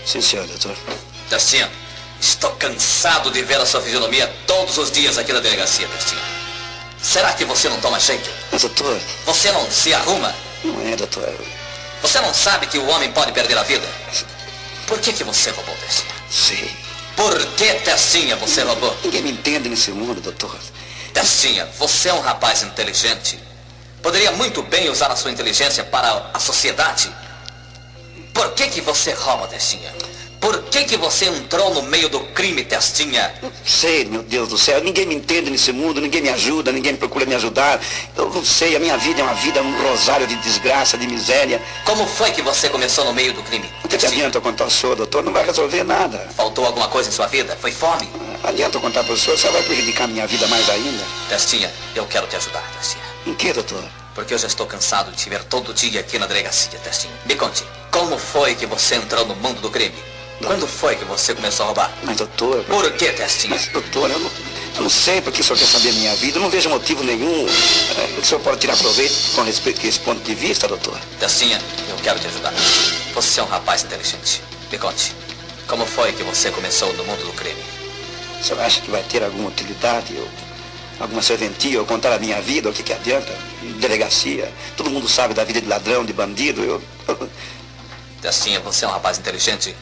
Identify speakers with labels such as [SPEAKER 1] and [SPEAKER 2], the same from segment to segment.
[SPEAKER 1] Sim, senhor, doutor.
[SPEAKER 2] Testinha, estou cansado de ver a sua fisionomia todos os dias aqui na delegacia, Testinha. Será que você não toma jeito?
[SPEAKER 1] Mas, doutor...
[SPEAKER 2] Você não se arruma?
[SPEAKER 1] Não é, doutor.
[SPEAKER 2] Você não sabe que o homem pode perder a vida? Por que você roubou, Testinha?
[SPEAKER 1] Sei.
[SPEAKER 2] Por que, Testinha, você roubou?
[SPEAKER 1] Ninguém me entende nesse mundo, doutor.
[SPEAKER 2] Testinha, você é um rapaz inteligente. Poderia muito bem usar a sua inteligência para a sociedade. Por que você rouba, Testinha? Por que você entrou no meio do crime, Testinha?
[SPEAKER 1] Não sei, meu Deus do céu. Ninguém me entende nesse mundo, ninguém me ajuda, ninguém procura me ajudar. Eu não sei, a minha vida é uma vida, um rosário de desgraça, de miséria.
[SPEAKER 2] Como foi que você começou no meio do crime?
[SPEAKER 1] O que adianta eu contar ao senhor, doutor? Não vai resolver nada.
[SPEAKER 2] Faltou alguma coisa em sua vida? Foi fome?
[SPEAKER 1] Adianta eu contar para o senhor, só vai prejudicar a minha vida mais ainda.
[SPEAKER 2] Testinha, eu quero te ajudar, Testinha.
[SPEAKER 1] Em que, doutor?
[SPEAKER 2] Porque eu já estou cansado de te ver todo dia aqui na delegacia, Testinha. Me conte, como foi que você entrou no mundo do crime? Quando foi que você começou a roubar?
[SPEAKER 1] Mas, doutor...
[SPEAKER 2] Por que, Testinha?
[SPEAKER 1] Mas, doutor, eu não sei porque o senhor quer saber a minha vida. Eu não vejo motivo nenhum. O senhor pode tirar proveito com respeito a esse ponto de vista, doutor?
[SPEAKER 2] Testinha, eu quero te ajudar. Você é um rapaz inteligente. Me conte, como foi que você começou no mundo do crime?
[SPEAKER 1] O senhor acha que vai ter alguma utilidade, alguma serventia, eu contar a minha vida? O que adianta? Delegacia, todo mundo sabe da vida de ladrão, de bandido.
[SPEAKER 2] Testinha, você é um rapaz inteligente.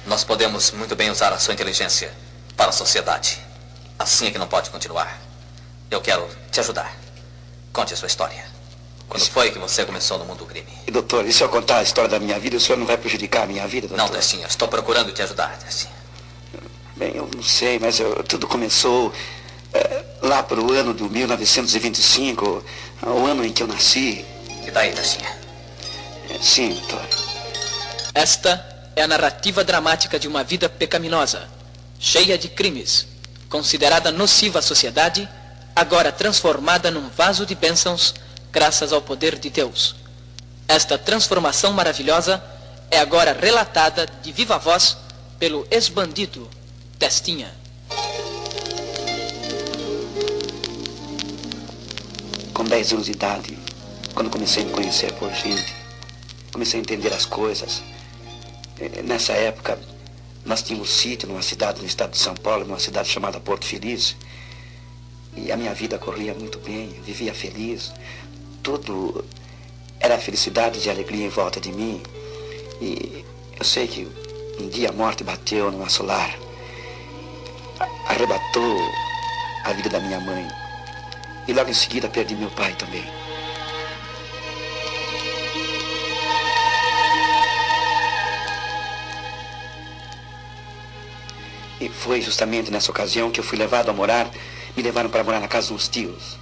[SPEAKER 2] Nós podemos muito bem usar a sua inteligência para a sociedade. Assim é que não pode continuar. Eu quero te ajudar. Conte a sua história. Quando foi que você começou no mundo do crime?
[SPEAKER 1] E, doutor, e se eu contar a história da minha vida, o senhor não vai prejudicar a minha vida, doutor?
[SPEAKER 2] Não, Testinha, estou procurando te ajudar, Testinha.
[SPEAKER 1] Bem, eu não sei, mas tudo começou lá para o ano de 1925, o ano em que eu nasci.
[SPEAKER 2] E daí, Testinha?
[SPEAKER 1] Sim, doutor.
[SPEAKER 3] Esta é a narrativa dramática de uma vida pecaminosa, cheia de crimes, considerada nociva à sociedade, agora transformada num vaso de bênçãos graças ao poder de Deus. Esta transformação maravilhosa é agora relatada de viva voz pelo ex-bandido Testinha.
[SPEAKER 1] Com 10 anos de idade, quando comecei a me conhecer por gente, comecei a entender as coisas. Nessa época, nós tínhamos um sítio numa cidade no estado de São Paulo, numa cidade chamada Porto Feliz. E a minha vida corria muito bem, eu vivia feliz. Tudo era felicidade e alegria em volta de mim. E eu sei que um dia a morte bateu no nosso lar, arrebatou a vida da minha mãe. E logo em seguida perdi meu pai também. E foi justamente nessa ocasião que eu fui levado a morar, me levaram para morar na casa de uns tios,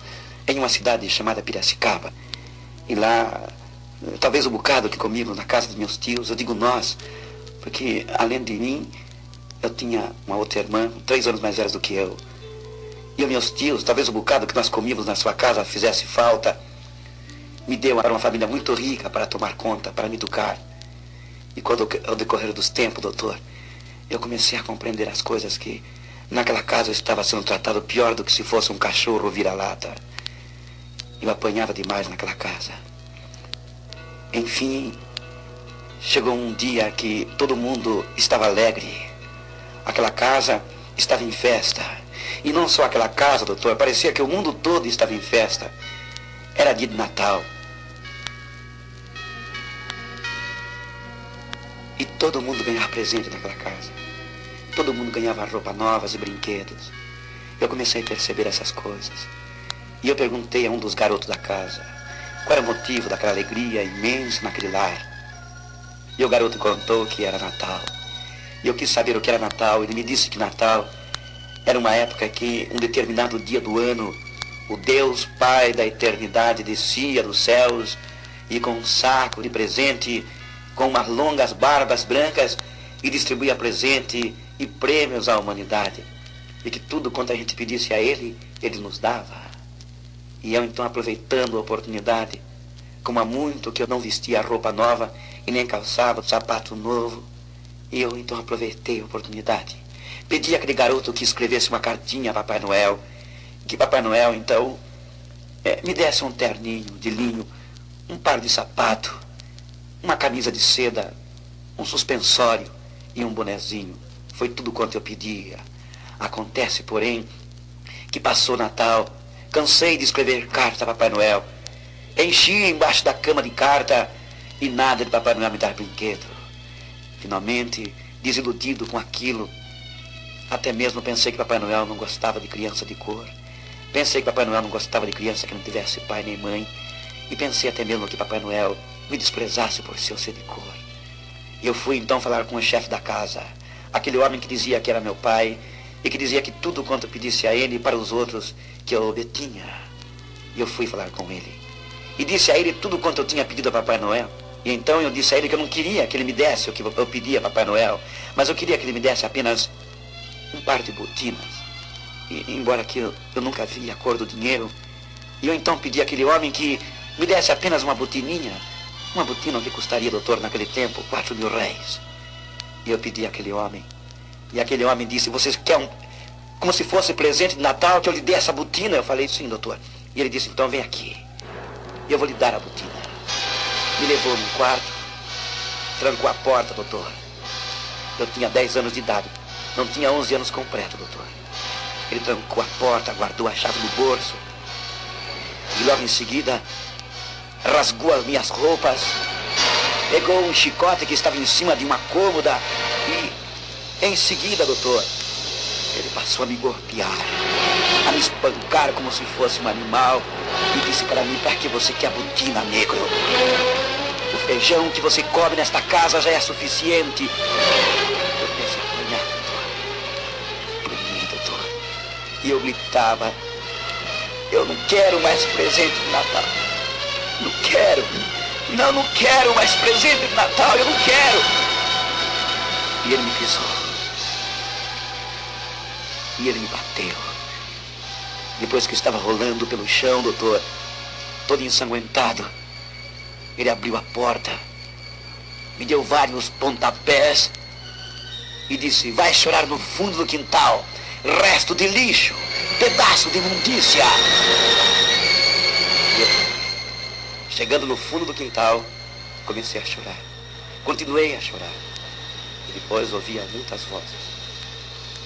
[SPEAKER 1] em uma cidade chamada Piracicaba. E lá, talvez o bocado que comíamos na casa dos meus tios, eu digo nós, porque além de mim, eu tinha uma outra irmã, 3 anos mais velha do que eu. E os meus tios, talvez o bocado que nós comíamos na sua casa fizesse falta, me deu para uma família muito rica para tomar conta, para me educar. E quando, ao decorrer dos tempos, doutor, eu comecei a compreender as coisas que naquela casa eu estava sendo tratado pior do que se fosse um cachorro vira-lata. Eu apanhava demais naquela casa. Enfim, chegou um dia que todo mundo estava alegre. Aquela casa estava em festa. E não só aquela casa, doutor, parecia que o mundo todo estava em festa. Era dia de Natal. E todo mundo ganhava presente naquela casa. Todo mundo ganhava roupas novas e brinquedos. Eu comecei a perceber essas coisas. E eu perguntei a um dos garotos da casa qual era o motivo daquela alegria imensa naquele lar. E o garoto contou que era Natal. E eu quis saber o que era Natal. Ele me disse que Natal era uma época que, um determinado dia do ano, o Deus Pai da eternidade descia dos céus e com um saco de presente, com umas longas barbas brancas, e distribuía presente e prêmios à humanidade. E que tudo quanto a gente pedisse a ele, ele nos dava. E eu então, aproveitando a oportunidade, como há muito que eu não vestia roupa nova e nem calçava sapato novo, eu então aproveitei a oportunidade. Pedi àquele garoto que escrevesse uma cartinha a Papai Noel, que Papai Noel então me desse um terninho de linho, um par de sapato, uma camisa de seda, um suspensório e um bonezinho. Foi tudo quanto eu pedia. Acontece, porém, que passou o Natal. Cansei de escrever carta a Papai Noel. Enchi embaixo da cama de carta e nada de Papai Noel me dar brinquedo. Finalmente, desiludido com aquilo, até mesmo pensei que Papai Noel não gostava de criança de cor. Pensei que Papai Noel não gostava de criança que não tivesse pai nem mãe. E pensei até mesmo que Papai Noel me desprezasse por seu ser de cor. E eu fui então falar com o chefe da casa, aquele homem que dizia que era meu pai e que dizia que tudo quanto eu pedisse a ele e para os outros que eu obtinha. E eu fui falar com ele. E disse a ele tudo quanto eu tinha pedido a Papai Noel. E então eu disse a ele que eu não queria que ele me desse o que eu pedia a Papai Noel, mas eu queria que ele me desse apenas um par de botinas. E, embora que eu nunca vi a cor do dinheiro, e eu então pedi àquele homem que me desse apenas uma botininha, uma botina que custaria, doutor, naquele tempo, 4.000 réis. E eu pedi àquele homem, e aquele homem disse, você quer como se fosse presente de Natal, que eu lhe dê essa botina? Eu falei, sim, doutor. E ele disse, então vem aqui, e eu vou lhe dar a botina. Me levou num quarto, trancou a porta, doutor. Eu tinha 10 anos de idade, não tinha 11 anos completo, doutor. Ele trancou a porta, guardou a chave no bolso. E logo em seguida, rasgou as minhas roupas, pegou um chicote que estava em cima de uma cômoda e, em seguida, doutor, ele passou a me golpear, a me espancar como se fosse um animal e disse para mim, para que você quer a botina, negro? O feijão que você come nesta casa já é suficiente. Eu pensei, apanhar, doutor. E eu gritava, eu não quero mais presente de Natal. Não quero. Não quero mais presente de Natal, eu não quero. E ele me pisou. E ele me bateu. Depois que estava rolando pelo chão, doutor, todo ensanguentado, ele abriu a porta, me deu vários pontapés e disse, vai chorar no fundo do quintal, resto de lixo, pedaço de imundícia. E eu, chegando no fundo do quintal, comecei a chorar. Continuei a chorar. E depois ouvia muitas vozes.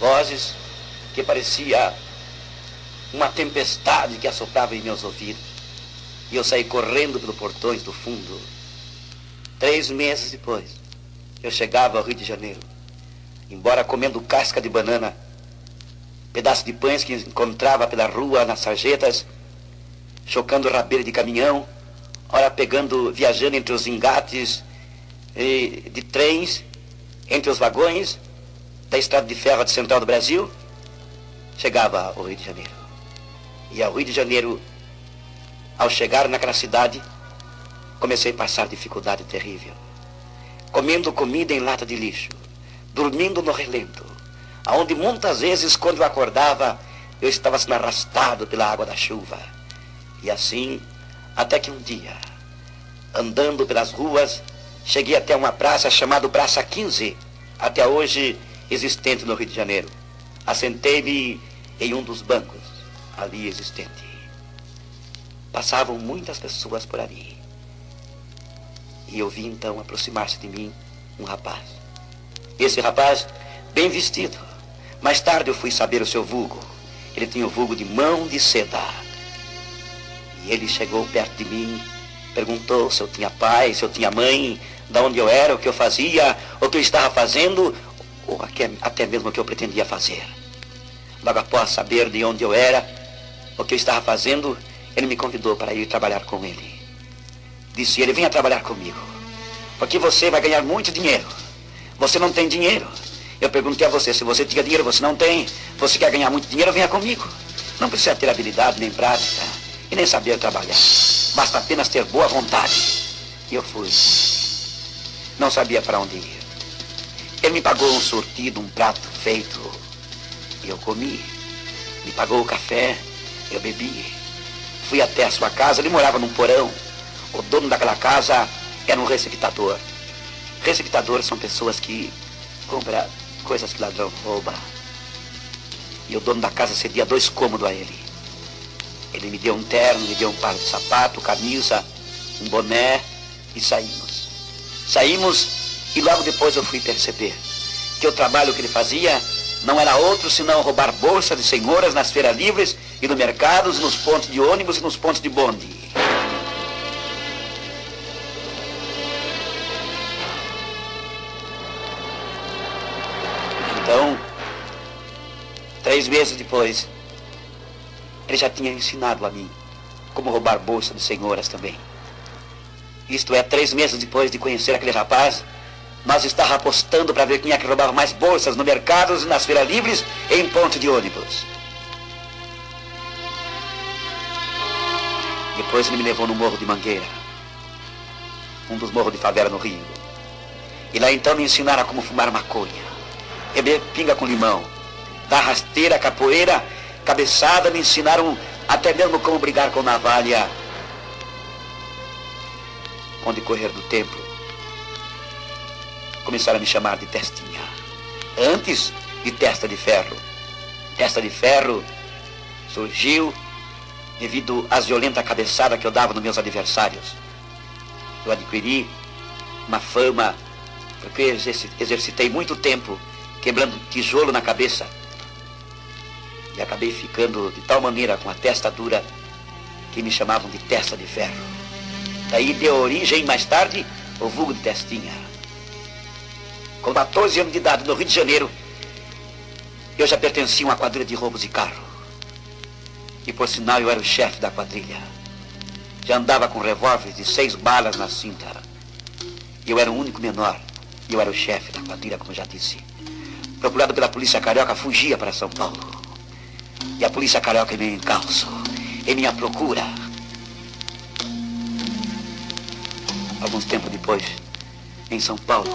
[SPEAKER 1] Vozes que parecia uma tempestade que assoprava em meus ouvidos. E eu saí correndo pelos portões do fundo. 3 meses depois, eu chegava ao Rio de Janeiro. Embora comendo casca de banana, pedaço de pães que encontrava pela rua, nas sarjetas, chocando rabeira de caminhão, ora viajando entre os engates de trens, entre os vagões da estrada de ferro central do Brasil, chegava ao Rio de Janeiro. E ao Rio de Janeiro, ao chegar naquela cidade, comecei a passar dificuldade terrível. Comendo comida em lata de lixo, dormindo no relento, aonde muitas vezes, quando eu acordava, eu estava sendo arrastado pela água da chuva. E assim, até que um dia, andando pelas ruas, cheguei até uma praça chamada Praça 15, até hoje existente no Rio de Janeiro. Assentei-me em um dos bancos ali existente. Passavam muitas pessoas por ali. E eu vi então aproximar-se de mim um rapaz. Esse rapaz, bem vestido. Mais tarde eu fui saber o seu vulgo. Ele tinha o vulgo de mão de seda. E ele chegou perto de mim, perguntou se eu tinha pai, se eu tinha mãe, de onde eu era, o que eu fazia, o que eu estava fazendo, ou até mesmo o que eu pretendia fazer. Logo após saber de onde eu era, o que eu estava fazendo, ele me convidou para ir trabalhar com ele. Disse ele, venha trabalhar comigo, porque você vai ganhar muito dinheiro. Você não tem dinheiro. Eu perguntei a você, se você tinha dinheiro, você não tem. Você quer ganhar muito dinheiro, venha comigo. Não precisa ter habilidade nem prática, e nem saber trabalhar. Basta apenas ter boa vontade. E eu fui. Não sabia para onde ir. Ele me pagou um sortido, um prato feito. E eu comi. Me pagou o café, eu bebi. Fui até a sua casa, ele morava num porão. O dono daquela casa era um receptador. Receptadores são pessoas que compram coisas que ladrão rouba. E o dono da casa cedia 2 cômodos a ele. Ele me deu um terno, me deu um par de sapato, camisa, um boné e saímos. Saímos e logo depois eu fui perceber que o trabalho que ele fazia não era outro senão roubar bolsas de senhoras nas feiras livres e no mercados, nos pontos de ônibus e nos pontos de bonde. Então, 3 meses depois, ele já tinha ensinado a mim como roubar bolsa de senhoras também. Isto é, 3 meses depois de conhecer aquele rapaz, nós estávamos apostando para ver quem é que roubava mais bolsas no mercados, nas feiras livres e em ponto de ônibus. Depois ele me levou no Morro de Mangueira, um dos morros de favela no Rio. E lá então me ensinaram como fumar maconha, beber pinga com limão, dar rasteira, capoeira, cabeçada, me ensinaram até mesmo como brigar com navalha. Com o decorrer do tempo, começaram a me chamar de Testinha. Antes de Testa de Ferro. Testa de Ferro surgiu devido às violentas cabeçadas que eu dava nos meus adversários. Eu adquiri uma fama porque exercitei muito tempo quebrando tijolo na cabeça. E acabei ficando de tal maneira com a testa dura que me chamavam de Testa de Ferro. Daí deu origem, mais tarde, o vulgo de Testinha. Com 14 anos de idade, no Rio de Janeiro, eu já pertencia a uma quadrilha de roubos de carro. E, por sinal, eu era o chefe da quadrilha. Já andava com revólveres de 6 balas na cinta. Eu era o único menor. E eu era o chefe da quadrilha, como já disse. Procurado pela polícia carioca, fugia para São Paulo. E a polícia carioca me encalçou em minha procura. Alguns tempos depois, em São Paulo,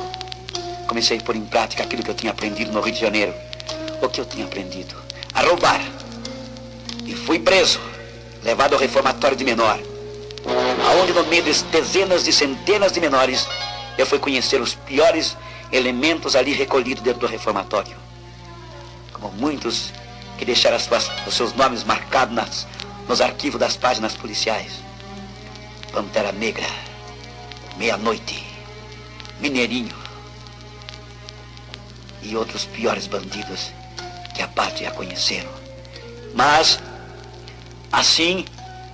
[SPEAKER 1] comecei a pôr em prática aquilo que eu tinha aprendido no Rio de Janeiro. O que eu tinha aprendido? A roubar. E fui preso, levado ao reformatório de menor, aonde no meio de dezenas de centenas de menores, eu fui conhecer os piores elementos ali recolhidos dentro do reformatório. Como muitos que deixaram os seus nomes marcados nos arquivos das páginas policiais. Pantera Negra, Meia-Noite, Mineirinho e outros piores bandidos que a pátria conheceram. Mas, assim,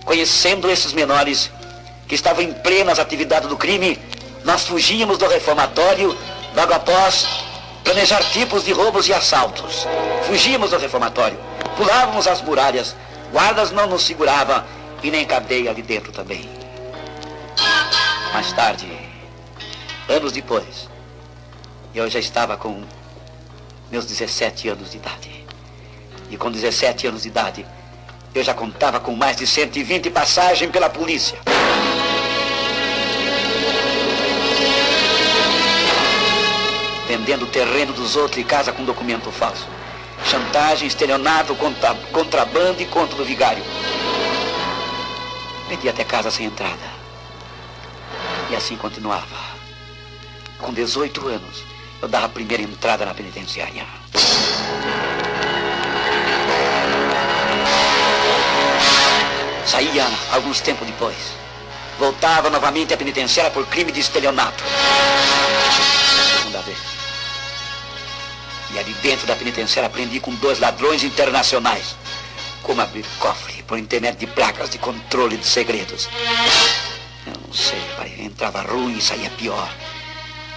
[SPEAKER 1] conhecendo esses menores que estavam em plenas atividades do crime, nós fugíamos do reformatório logo após planejar tipos de roubos e assaltos. Fugíamos do reformatório, pulávamos as muralhas, guardas não nos seguravam e nem cadeia ali dentro também. Mais tarde, anos depois, eu já estava com meus 17 anos de idade. E com 17 anos de idade, eu já contava com mais de 120 passagens pela polícia. Vendendo o terreno dos outros e casa com documento falso. Chantagem, estelionato, contrabando e conto do vigário. Vendi até casa sem entrada. E assim continuava. Com 18 anos, eu dava a primeira entrada na penitenciária. Saía alguns tempos depois. Voltava novamente à penitenciária por crime de estelionato. Segunda vez. E ali dentro da penitenciária aprendi com 2 ladrões internacionais como abrir cofre por intermédio de placas de controle de segredos. Eu não sei, entrava ruim e saía pior.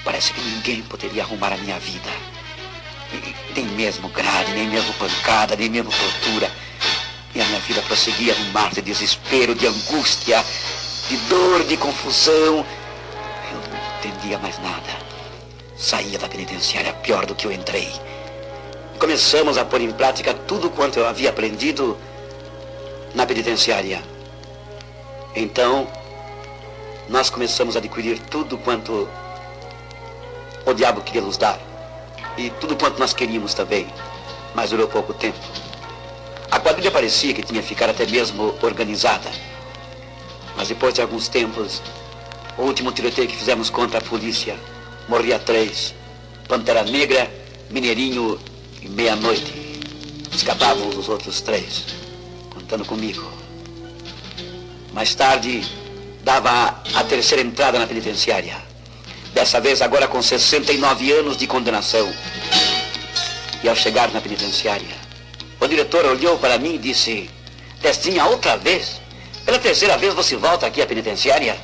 [SPEAKER 1] Parece que ninguém poderia arrumar a minha vida. Nem mesmo grade, nem mesmo pancada, nem mesmo tortura. E a minha vida prosseguia num mar de desespero, de angústia, de dor, de confusão. Eu não entendia mais nada. Saía da penitenciária pior do que eu entrei. Começamos a pôr em prática tudo quanto eu havia aprendido na penitenciária. Então, nós começamos a adquirir tudo quanto o diabo queria nos dar. E tudo quanto nós queríamos também. Mas durou pouco tempo. A quadrilha parecia que tinha ficado até mesmo organizada. Mas depois de alguns tempos, o último tiroteio que fizemos contra a polícia, morria 3. Pantera Negra, Mineirinho e Meia-Noite. Escapavam os outros 3, contando comigo. Mais tarde, dava a terceira entrada na penitenciária. Dessa vez agora com 69 anos de condenação. E ao chegar na penitenciária, o diretor olhou para mim e disse: Testinha, outra vez? Pela terceira vez você volta aqui à penitenciária?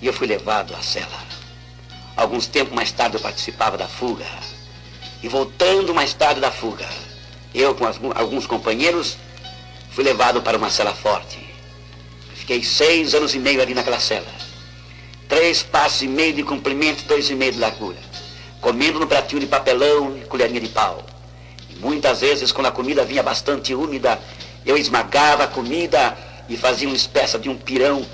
[SPEAKER 1] E eu fui levado à cela. Alguns tempos mais tarde eu participava da fuga. E voltando mais tarde da fuga, eu com alguns companheiros fui levado para uma cela forte. Fiquei 6 anos e meio ali naquela cela. 3 passos e meio de comprimento, 2,5 de largura. Comendo no pratinho de papelão e colherinha de pau. E muitas vezes, quando a comida vinha bastante úmida, eu esmagava a comida e fazia uma espécie de um pirão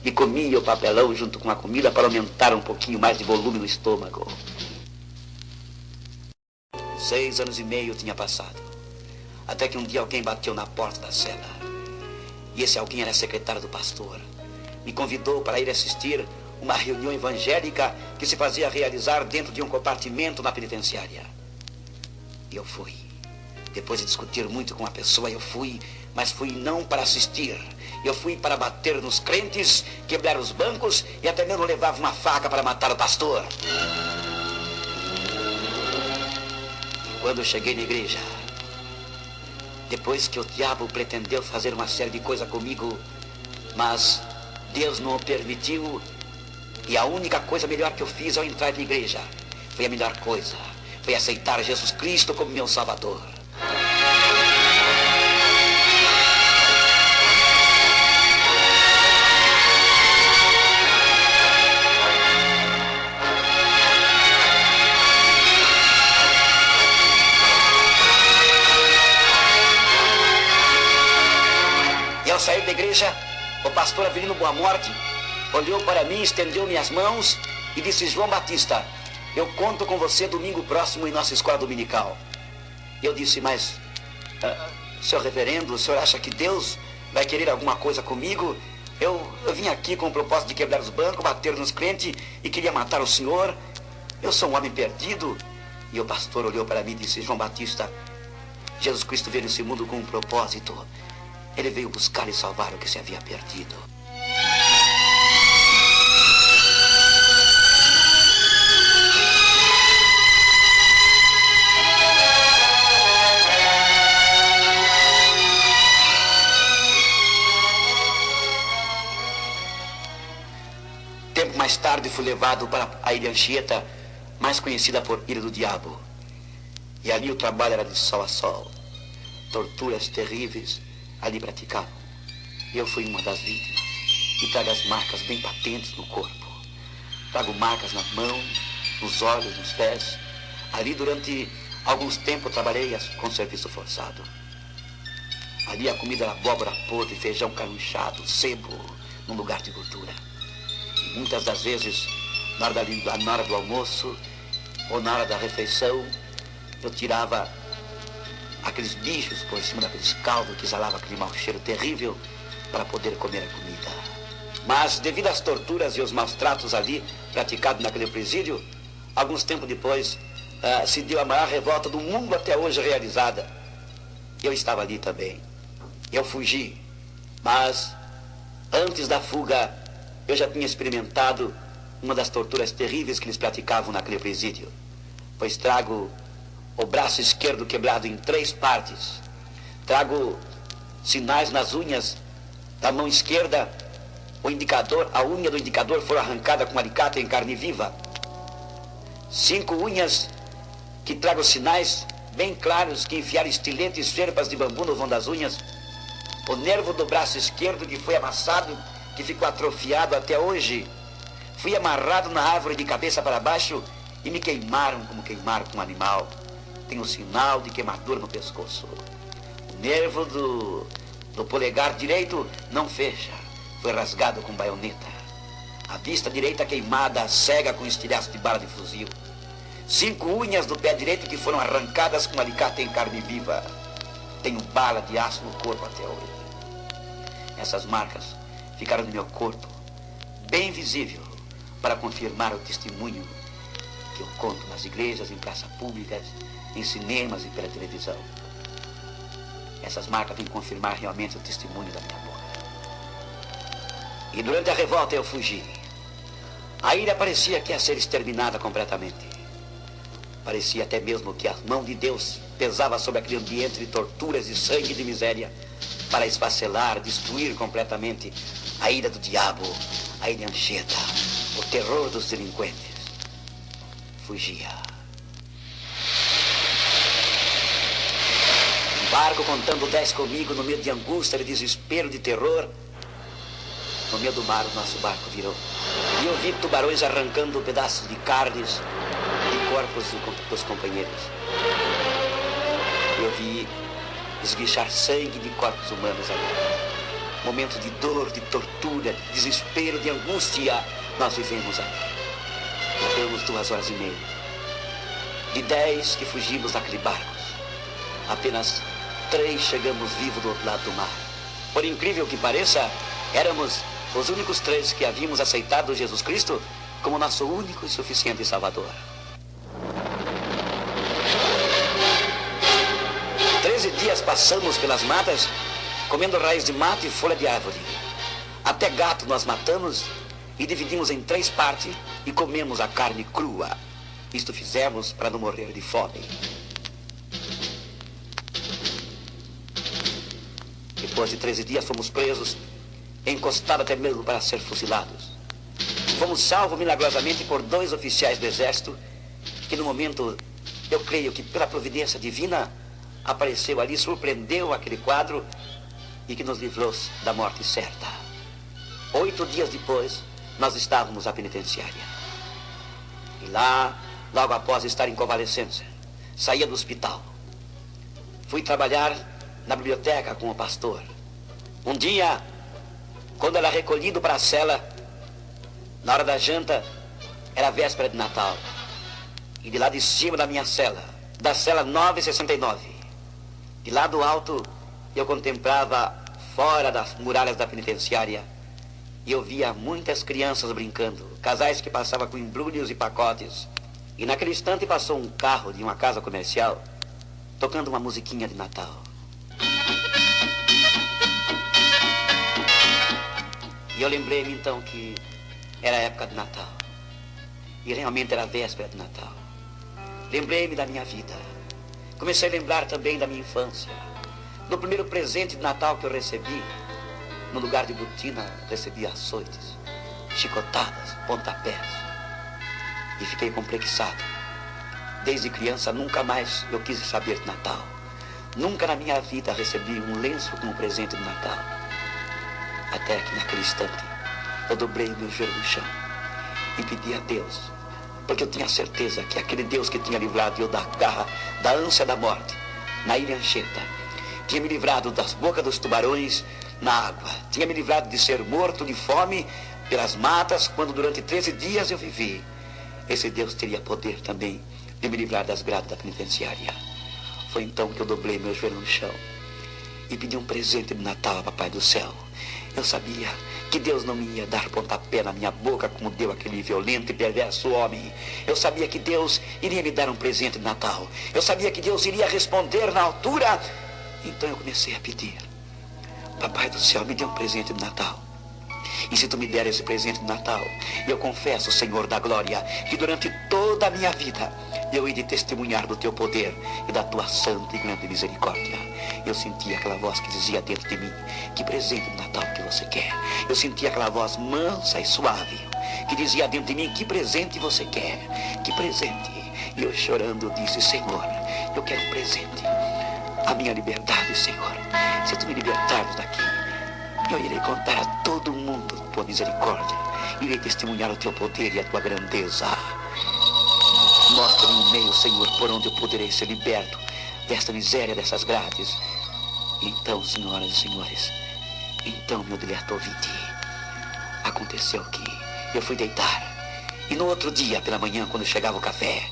[SPEAKER 1] e comia o papelão junto com a comida para aumentar um pouquinho mais de volume no estômago. 6 anos e meio tinha passado. Até que um dia alguém bateu na porta da cela. E esse alguém era secretário do pastor. Me convidou para ir assistir uma reunião evangélica que se fazia realizar dentro de um compartimento na penitenciária. E eu fui. Depois de discutir muito com a pessoa, eu fui, mas fui não para assistir. Eu fui para bater nos crentes, quebrar os bancos e até mesmo levava uma faca para matar o pastor. E quando eu cheguei na igreja, depois que o diabo pretendeu fazer uma série de coisas comigo, mas Deus não o permitiu, e a única coisa melhor que eu fiz ao entrar na igreja foi a melhor coisa, foi aceitar Jesus Cristo como meu Salvador. E ao sair da igreja, o pastor Avelino Boa Morte olhou para mim, estendeu-me as mãos e disse: João Batista, eu conto com você domingo próximo em nossa escola dominical. Eu disse: mas, senhor reverendo, o senhor acha que Deus vai querer alguma coisa comigo? Eu vim aqui com o propósito de quebrar os bancos, bater nos crentes e queria matar o senhor. Eu sou um homem perdido. E o pastor olhou para mim e disse: João Batista, Jesus Cristo veio nesse mundo com um propósito. Ele veio buscar e salvar o que se havia perdido. Tempo mais tarde fui levado para a Ilha Anchieta, mais conhecida por Ilha do Diabo. E ali o trabalho era de sol a sol. Torturas terríveis ali praticavam. Eu fui uma das vítimas e trago as marcas bem patentes no corpo. Trago marcas na mão, nos olhos, nos pés. Ali durante alguns tempos trabalhei com serviço forçado. Ali a comida era abóbora podre, feijão carunchado, sebo, num lugar de gordura. E muitas das vezes, na hora do almoço ou na hora da refeição, eu tirava aqueles bichos por cima daqueles caldos que exalavam aquele mau cheiro terrível para poder comer a comida. Mas devido às torturas e aos maus tratos ali praticados naquele presídio, alguns tempos depois se deu a maior revolta do mundo até hoje realizada. Eu estava ali também. Eu fugi, mas antes da fuga eu já tinha experimentado uma das torturas terríveis que eles praticavam naquele presídio, pois trago o braço esquerdo quebrado em 3 partes. Trago sinais nas unhas da mão esquerda. A unha do indicador foi arrancada com alicate em carne viva. 5 unhas que trago sinais bem claros que enfiaram estiletes e serpas de bambu no vão das unhas. O nervo do braço esquerdo que foi amassado, que ficou atrofiado até hoje. Fui amarrado na árvore de cabeça para baixo e me queimaram como queimaram com um animal. Tem um sinal de queimadura no pescoço. O nervo do polegar direito não fecha. Foi rasgado com baioneta. A vista direita queimada, cega com estilhaço de bala de fuzil. 5 unhas do pé direito que foram arrancadas com alicate em carne viva. Tenho bala de aço no corpo até hoje. Essas marcas ficaram no meu corpo, bem visível, para confirmar o testemunho que eu conto nas igrejas, em praças públicas, em cinemas e pela televisão. Essas marcas vêm confirmar realmente o testemunho da minha boca. E durante a revolta eu fugi. A ilha parecia que ia ser exterminada completamente. Parecia até mesmo que a mão de Deus pesava sobre aquele ambiente de torturas, de sangue e de miséria para esfacelar, destruir completamente a ira do diabo, a ilha Anchieta, o terror dos delinquentes. Fugia. Um barco contando 10 comigo no meio de angústia, de desespero, de terror. No meio do mar o nosso barco virou. E eu vi tubarões arrancando pedaços de carnes e corpos dos companheiros. Eu vi esguichar sangue de corpos humanos ali. Momento de dor, de tortura, de desespero, de angústia, nós vivemos ali. Nadamos 2 horas e meia. De 10 que fugimos daquele barco, apenas 3 chegamos vivos do outro lado do mar. Por incrível que pareça, éramos os únicos 3 que havíamos aceitado Jesus Cristo como nosso único e suficiente Salvador. 13 dias passamos pelas matas, comendo raiz de mato e folha de árvore. Até gato nós matamos e dividimos em 3 partes e comemos a carne crua. Isto fizemos para não morrer de fome. Depois de 13 dias fomos presos, encostados até mesmo para ser fuzilados. Fomos salvos milagrosamente por 2 oficiais do exército, que no momento, eu creio que pela providência divina, apareceu ali, surpreendeu aquele quadro e que nos livrou da morte certa. 8 dias depois, nós estávamos na penitenciária. E lá, logo após estar em convalescença, saía do hospital. Fui trabalhar na biblioteca com o pastor. Um dia, quando era recolhido para a cela, na hora da janta, era véspera de Natal. E de lá de cima da minha cela, da cela 969, de lá do alto, eu contemplava fora das muralhas da penitenciária e eu via muitas crianças brincando, casais que passavam com embrulhos e pacotes. E naquele instante passou um carro de uma casa comercial tocando uma musiquinha de Natal. E eu lembrei-me então que era a época de Natal. E realmente era a véspera de Natal. Lembrei-me da minha vida. Comecei a lembrar também da minha infância. No primeiro presente de Natal que eu recebi, no lugar de botina, recebi açoites, chicotadas, pontapés. E fiquei complexado. Desde criança, nunca mais eu quis saber de Natal. Nunca na minha vida recebi um lenço como presente de Natal. Até que naquele instante, eu dobrei meu joelho no chão e pedi a Deus, porque eu tinha certeza que aquele Deus que tinha livrado eu da garra, da ânsia da morte, na ilha Anchieta, tinha me livrado das bocas dos tubarões na água, tinha me livrado de ser morto de fome pelas matas, quando durante 13 dias eu vivi. Esse Deus teria poder também de me livrar das grades da penitenciária. Foi então que eu dobrei meu joelho no chão e pedi um presente de Natal a Papai do Céu. Eu sabia que Deus não me ia dar pontapé na minha boca como deu aquele violento e perverso homem. Eu sabia que Deus iria me dar um presente de Natal. Eu sabia que Deus iria responder na altura. Então eu comecei a pedir: Papai do Céu, me dê um presente de Natal. E se tu me der esse presente de Natal, eu confesso, Senhor da glória, que durante toda a minha vida eu hei de testemunhar do teu poder e da tua santa e grande misericórdia. Eu sentia aquela voz que dizia dentro de mim: que presente de Natal que você quer? Eu sentia aquela voz mansa e suave que dizia dentro de mim: que presente você quer? Que presente? E eu chorando disse: Senhor, eu quero um presente. A minha liberdade, Senhor. Se tu me libertares daqui, eu irei contar a todo mundo a tua misericórdia. Irei testemunhar o teu poder e a tua grandeza. Mostra-me um meio, Senhor, por onde eu poderei ser liberto desta miséria, dessas grades. E então, senhoras e senhores, então, meu dileto ouvinte, aconteceu que eu fui deitar. E no outro dia, pela manhã, quando chegava o café,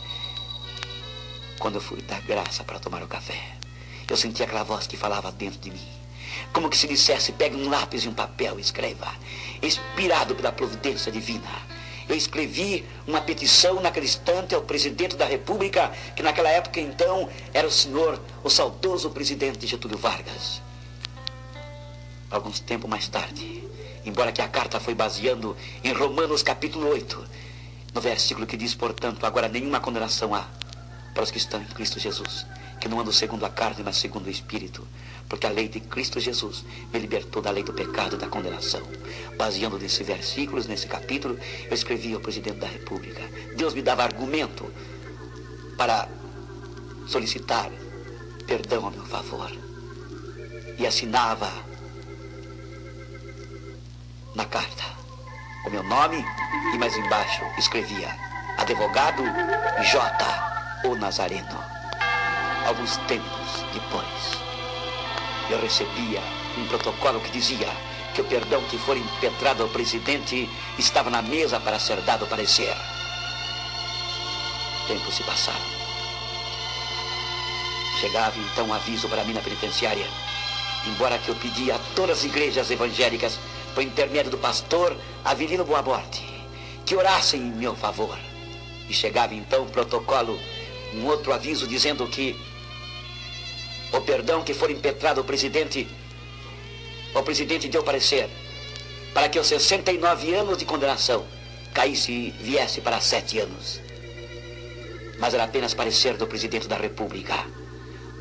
[SPEAKER 1] quando eu fui dar graça para tomar o café, eu senti aquela voz que falava dentro de mim, como que se dissesse: pegue um lápis e um papel e escreva. Inspirado pela providência divina, eu escrevi uma petição naquele instante ao presidente da República, que naquela época então era o saudoso presidente Getúlio Vargas. Alguns tempo mais tarde, embora que a carta foi baseando em Romanos capítulo 8, no versículo que diz: portanto, agora nenhuma condenação há para os que estão em Cristo Jesus, que não andam segundo a carne, mas segundo o Espírito, porque a lei de Cristo Jesus me libertou da lei do pecado e da condenação. Baseando nesses versículos, nesse capítulo, eu escrevi ao presidente da República. Deus me dava argumento para solicitar perdão a meu favor. E assinava na carta o meu nome e mais embaixo escrevia: advogado J. O Nazareno. Alguns tempos depois, eu recebia um protocolo que dizia que o perdão que for impetrado ao presidente estava na mesa para ser dado ao parecer. Tempos se passaram. Chegava então um aviso para mim na penitenciária, embora que eu pedia a todas as igrejas evangélicas, por intermédio do pastor Avelino Boa Morte, que orassem em meu favor. E chegava então um protocolo, um outro aviso dizendo que o perdão que for impetrado ao presidente, o presidente deu parecer para que os 69 anos de condenação caísse e viesse para 7 anos. Mas era apenas parecer do presidente da República.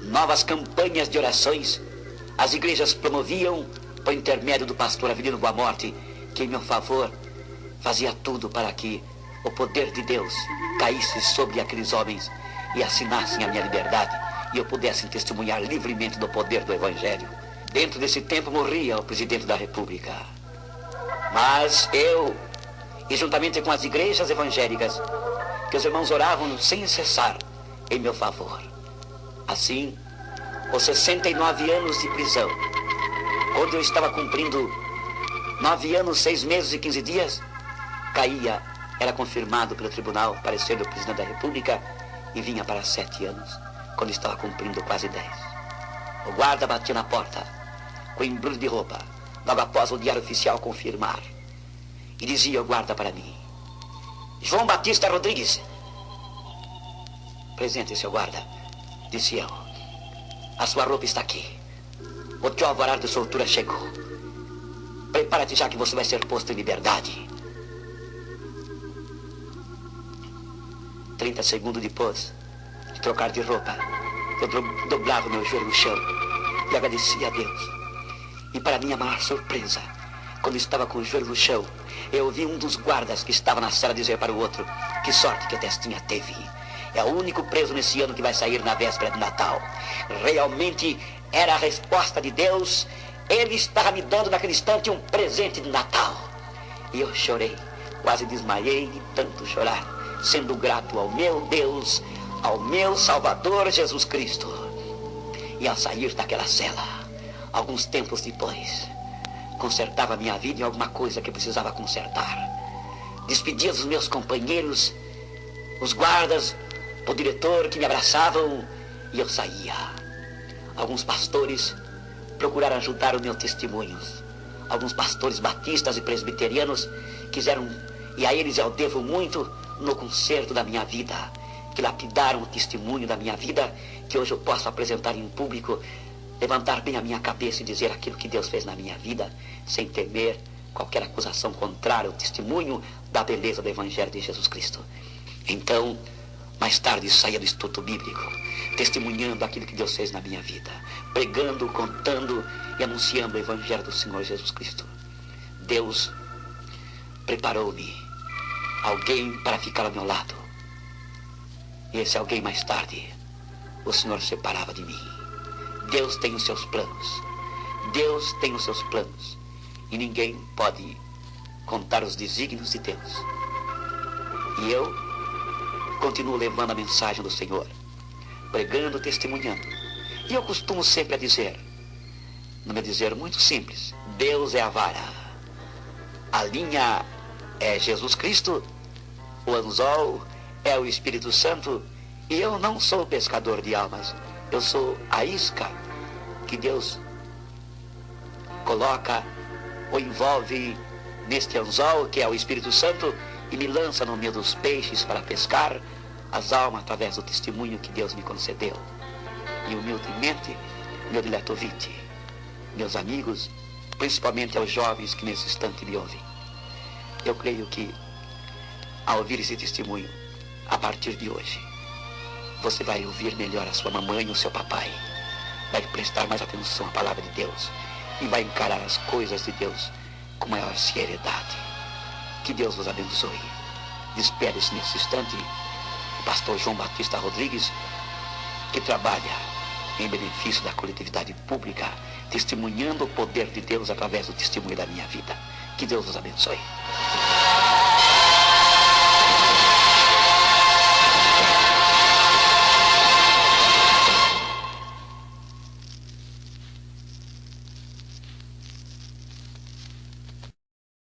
[SPEAKER 1] Novas campanhas de orações as igrejas promoviam por intermédio do pastor Avelino Boa Morte, que em meu favor fazia tudo para que o poder de Deus caísse sobre aqueles homens e assinassem a minha liberdade e eu pudesse testemunhar livremente do poder do Evangelho. Dentro desse tempo morria o presidente da República. Mas eu, e juntamente com as igrejas evangélicas, que os irmãos oravam sem cessar em meu favor. Assim, os 69 anos de prisão, onde eu estava cumprindo 9 anos, 6 meses e 15 dias, caía, era confirmado pelo tribunal, parecer do presidente da República, e vinha para 7 anos, quando estava cumprindo quase 10. O guarda batia na porta, com embrulho de roupa, logo após o diário oficial confirmar. E dizia o guarda para mim: João Batista Rodrigues. Presente, seu guarda, disse eu. A sua roupa está aqui. O teu alvará de soltura chegou. Prepara-te já que você vai ser posto em liberdade. 30 segundos depois de trocar de roupa, eu dobrava meu joelho no chão e agradecia a Deus. E para minha maior surpresa, quando estava com o joelho no chão, eu ouvi um dos guardas que estava na cela dizer para o outro: que sorte que a Testinha teve. É o único preso nesse ano que vai sair na véspera de Natal. Realmente era a resposta de Deus. Ele estava me dando naquele instante um presente de Natal. E eu chorei, quase desmaiei de tanto chorar, sendo grato ao meu Deus, ao meu Salvador Jesus Cristo. E ao sair daquela cela, alguns tempos depois, consertava minha vida em alguma coisa que eu precisava consertar. Despedia dos meus companheiros, os guardas, o diretor que me abraçavam, e eu saía. Alguns pastores procuraram ajudar o meu testemunho. Alguns pastores batistas e presbiterianos quiseram, e a eles eu devo muito, no conserto da minha vida, que lapidaram o testemunho da minha vida, que hoje eu posso apresentar em público, levantar bem a minha cabeça e dizer aquilo que Deus fez na minha vida, sem temer qualquer acusação contrária ao testemunho da beleza do Evangelho de Jesus Cristo. Então, mais tarde saía do Instituto Bíblico, testemunhando aquilo que Deus fez na minha vida, pregando, contando e anunciando o Evangelho do Senhor Jesus Cristo. Deus preparou-me alguém para ficar ao meu lado. E esse alguém mais tarde, o Senhor separava de mim. Deus tem os seus planos. Deus tem os seus planos. E ninguém pode contar os desígnios de Deus. E eu continuo levando a mensagem do Senhor, pregando, testemunhando. E eu costumo sempre a dizer, no meu dizer muito simples: Deus é a vara, a linha é Jesus Cristo, o anzol é o Espírito Santo, e eu não sou pescador de almas, eu sou a isca que Deus coloca ou envolve neste anzol, que é o Espírito Santo, e me lança no meio dos peixes para pescar as almas através do testemunho que Deus me concedeu. E humildemente, meu dileto ouvinte, meus amigos, principalmente aos jovens que nesse instante me ouvem, eu creio que, ao ouvir esse testemunho, a partir de hoje, Você vai ouvir melhor a sua mamãe e o seu papai. Vai prestar mais atenção à palavra de Deus. E vai encarar as coisas de Deus com maior seriedade. Que Deus vos abençoe. Despede-se nesse instante o pastor João Batista Rodrigues, que trabalha em benefício da coletividade pública, testemunhando o poder de Deus através do testemunho da minha vida. Que Deus vos abençoe.